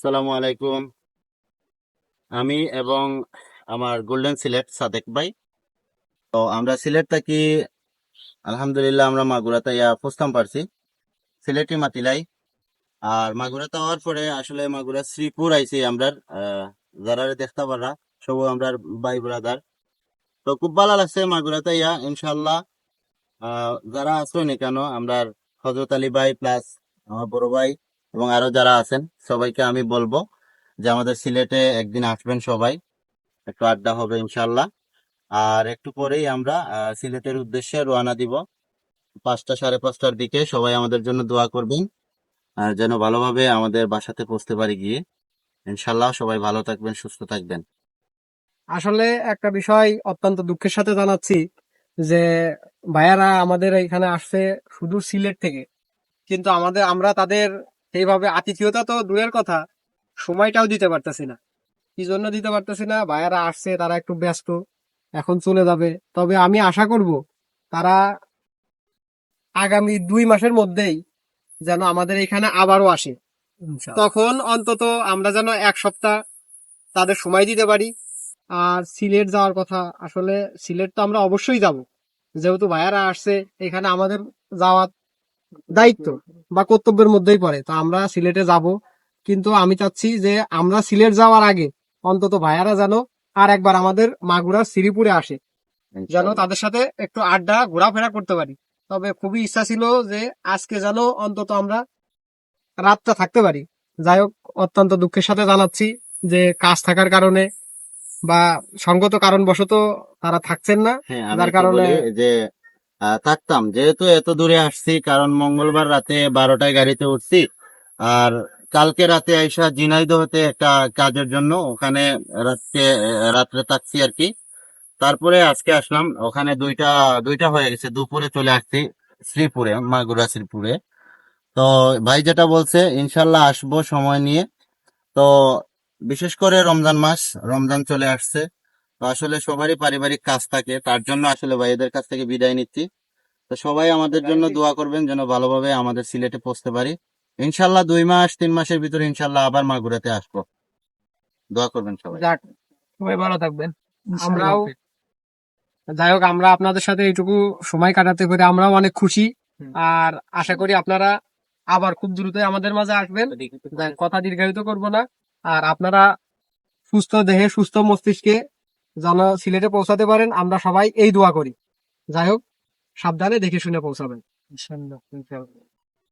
আসসালামু আলাইকুম। আমি এবং আমার গোল্ডেন সিলেট সাদেক ভাই, তো আমরা সিলেট থাকি। আলহামদুলিল্লাহ আমরা মাগুরাতে পৌঁছতাম পারছি, সিলেটি মাতিলাই। আর মাগুরাতে হওয়ার পরে আসলে মাগুরা শ্রীপুর আইছি আমরা। যারা দেখতে পারা সব আমরা ভাই ব্রাদার। তো খুব ভালো লাগছে মাগুরাতে ইনশাল্লাহ। যারা আছো নি কেন আমরা হজরত আলী ভাই প্লাস আমার বড় ভাই এবং আরো যারা আছেন সবাইকে আমি বলবো যে আমাদের সিলেটে একদিন আসবেন সবাই, একটু আড্ডা হবে ইনশাল্লাহ। আর একটু পরেই আমরা সিলেটের উদ্দেশ্যে রওনা দিব। 5টা 5:30টার দিকে সবাই আমাদের জন্য দোয়া করবেন, আর যেন ভালোভাবে আমাদের বাসাতে পৌঁছতে পারি গিয়ে। ইনশাল্লাহ সবাই ভালো থাকবেন, সুস্থ থাকবেন। আসলে একটা বিষয় অত্যন্ত দুঃখের সাথে জানাচ্ছি যে ভাইয়ারা আমাদের এখানে আসছে সুদূর সিলেট থেকে, কিন্তু আমরা তাদের সেইভাবে আতিথেয়তা তো দূরের কথা, সময়টাও দিতে পারতেছি না। কি জন্য দিতে পারতেছি না? ভাইয়ারা আসছে, তারা একটু ব্যস্ত, এখন চলে যাবে। তবে আমি আশা করব তারা আগামী 2 মাসের মধ্যেই যেন আমাদের এখানে আবারও আসে। তখন অন্তত আমরা যেন 1 সপ্তাহ তাদের সময় দিতে পারি। আর সিলেট যাওয়ার কথা, আসলে সিলেট তো আমরা অবশ্যই যাব, যেহেতু ভাইয়ারা আসছে এখানে, আমাদের যাওয়ার দায়িত্ব বা কর্তব্যের মধ্যেই পড়ে, তো আমরা সিলেটে যাব। কিন্তু আমি চাচ্ছি যে আমরা সিলেট যাওয়ার আগে অন্তত ভাইয়ারা যেন আর একবার আমাদের মাগুরার শ্রীপুরে আসে, যেন ইনশাল্লাহ। তাদের সাথে একটু আড্ডা ঘোরাফেরা করতে পারি। তবে খুবই ইচ্ছা ছিল যে আজকে যেন অন্তত আমরা রাতটা থাকতে পারি। যাই হোক, অত্যন্ত দুঃখের সাথে জানাচ্ছি যে কাজ থাকার কারণে বা সঙ্গত কারণবশত তারা থাকছেন না, হ্যাঁ, আমি যার একটু কারণে বলি যে থাকতাম যেহেতু এত দূরে আসছি, কারণ মঙ্গলবার রাতে 12টায় গাড়িতে উঠছি। আর কালকে রাতে আইসা ঝিনাইদহতে একটা কাজের জন্য ওখানে রাত্রে থাকছি আর কি। তারপরে আজকে আসলাম, ওখানে দুইটা দুইটা হয়ে গেছে, দুপুরে চলে আসছি শ্রীপুরে, মাগুরা শ্রীপুরে। তো ভাই যেটা বলছে ইনশাল্লাহ আসবো সময় নিয়ে। তো বিশেষ করে রমজান মাস, রমজান চলে আসছে। তো আসলে সবারই পারিবারিক কাজ থাকে, তার জন্য আসলে ভাইদের কাছ থেকে বিদায় নিচ্ছি। তো সবাই আমাদের জন্য দোয়া করবেন যেন ভালোভাবে আমাদের সিলেটে পৌঁছতে পারি। ইনশাল্লাহ 2 মাস 3 মাসের ভিতরে ইনশাল্লাহ আবার মাগুরাতে আসবো। দোয়া করবেন সবাই। যাক, সবাই ভালো থাকবেন। আমরাও, যাই হোক, আমরা আপনাদের সাথে এইটুকু সময় কাটাতে পেরে আমরাও অনেক খুশি। আর আশা করি আপনারা আবার খুব দ্রুতই আমাদের মাঝে আসবেন। যাই হোক, কথা দীর্ঘায়িত করব না। আর আপনারা সুস্থ দেহে সুস্থ মস্তিষ্কে যেন সিলেটে পৌঁছাতে পারেন, আমরা সবাই এই দোয়া করি। যাই হোক, সাবধানে দেখে শুনে পৌঁছাবেন। ইনশাআল্লাহ।